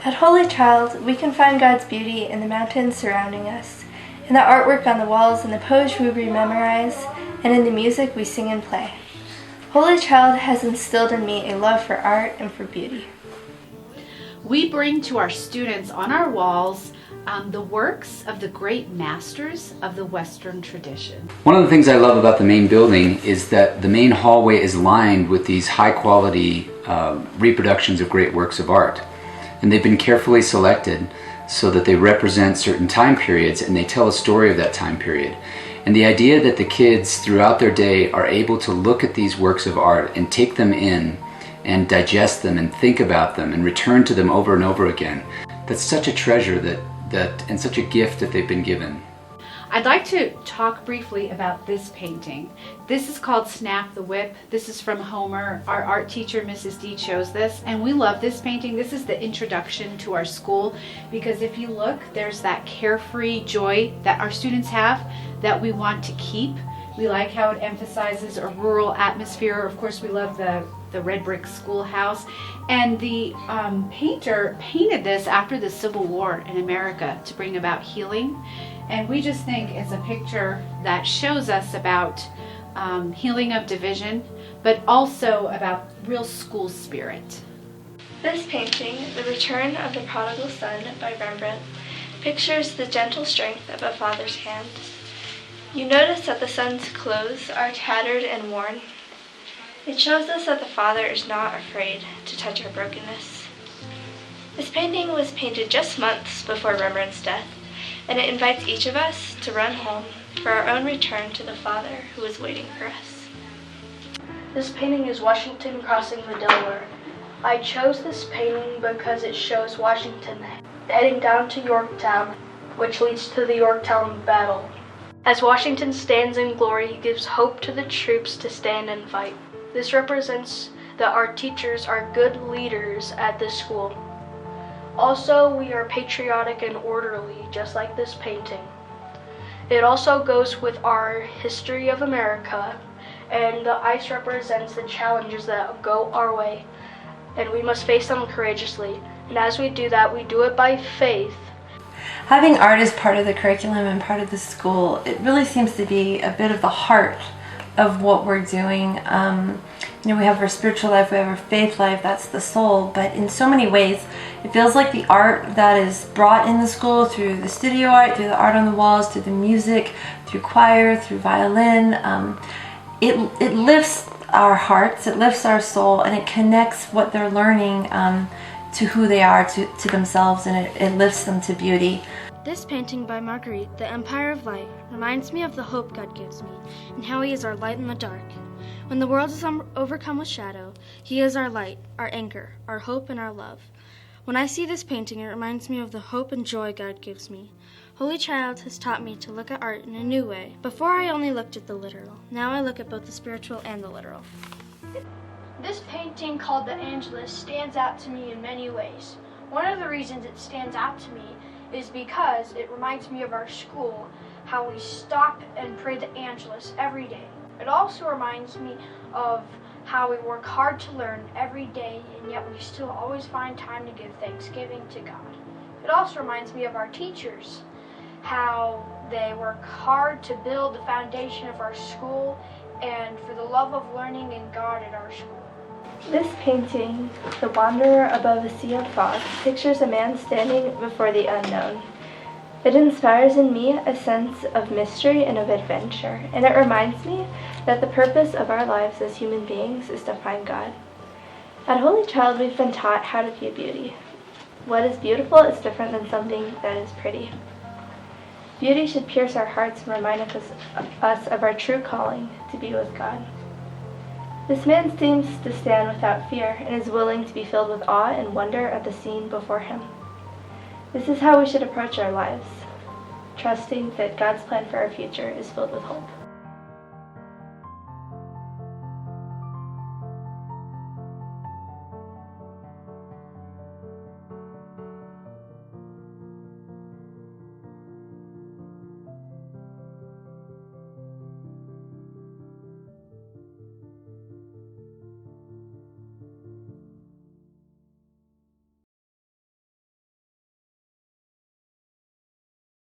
At Holy Child, we can find God's beauty in the mountains surrounding us, in the artwork on the walls and the poetry we memorize, and in the music we sing and play. Holy Child has instilled in me a love for art and for beauty. We bring to our students on our walls the works of the great masters of the Western tradition. One of the things I love about the main building is that the main hallway is lined with these high-quality reproductions of great works of art. And they've been carefully selected so that they represent certain time periods and they tell a story of that time period. And the idea that the kids throughout their day are able to look at these works of art and take them in and digest them and think about them and return to them over and over again, that's such a treasure and such a gift that they've been given. I'd like to talk briefly about this painting. This is called Snap the Whip. This is from Homer. Our art teacher, Mrs. D, chose this, and we love this painting. This is the introduction to our school, because if you look, there's that carefree joy that our students have that we want to keep. We like how it emphasizes a rural atmosphere. Of course, we love the red brick schoolhouse. And the painter painted this after the Civil War in America to bring about healing. And we just think it's a picture that shows us about healing of division, but also about real school spirit. This painting, The Return of the Prodigal Son by Rembrandt, pictures the gentle strength of a father's hand. You notice that the son's clothes are tattered and worn. It shows us that the father is not afraid to touch our brokenness. This painting was painted just months before Rembrandt's death, and it invites each of us to run home for our own return to the Father who is waiting for us. This painting is Washington crossing the Delaware. I chose this painting because it shows Washington heading down to Yorktown, which leads to the Yorktown battle. As Washington stands in glory, he gives hope to the troops to stand and fight. This represents that our teachers are good leaders at this school. Also, we are patriotic and orderly, just like this painting. It also goes with our history of America, and the ice represents the challenges that go our way, and we must face them courageously. And as we do that, we do it by faith. Having art as part of the curriculum and part of the school, it really seems to be a bit of the heart of what we're doing. We have our spiritual life, we have our faith life, that's the soul, but in so many ways it feels like the art that is brought in the school through the studio art, through the art on the walls, through the music, through choir, through violin, it lifts our hearts, it lifts our soul, and it connects what they're learning to who they are, to themselves, and it lifts them to beauty. This painting by Marguerite, The Empire of Light, reminds me of the hope God gives me and how He is our light in the dark. When the world is overcome with shadow, He is our light, our anchor, our hope, and our love. When I see this painting, it reminds me of the hope and joy God gives me. Holy Child has taught me to look at art in a new way. Before I only looked at the literal. Now I look at both the spiritual and the literal. This painting called the Angelus stands out to me in many ways. One of the reasons it stands out to me is because it reminds me of our school, how we stop and pray the Angelus every day. It also reminds me of how we work hard to learn every day, and yet we still always find time to give thanksgiving to God. It also reminds me of our teachers, how they work hard to build the foundation of our school and for the love of learning and God at our school. This painting, The Wanderer Above a Sea of Fog, pictures a man standing before the unknown. It inspires in me a sense of mystery and of adventure, and it reminds me that the purpose of our lives as human beings is to find God. At Holy Child, we've been taught how to view beauty. What is beautiful is different than something that is pretty. Beauty should pierce our hearts and remind us of our true calling to be with God. This man seems to stand without fear and is willing to be filled with awe and wonder at the scene before him. This is how we should approach our lives, trusting that God's plan for our future is filled with hope.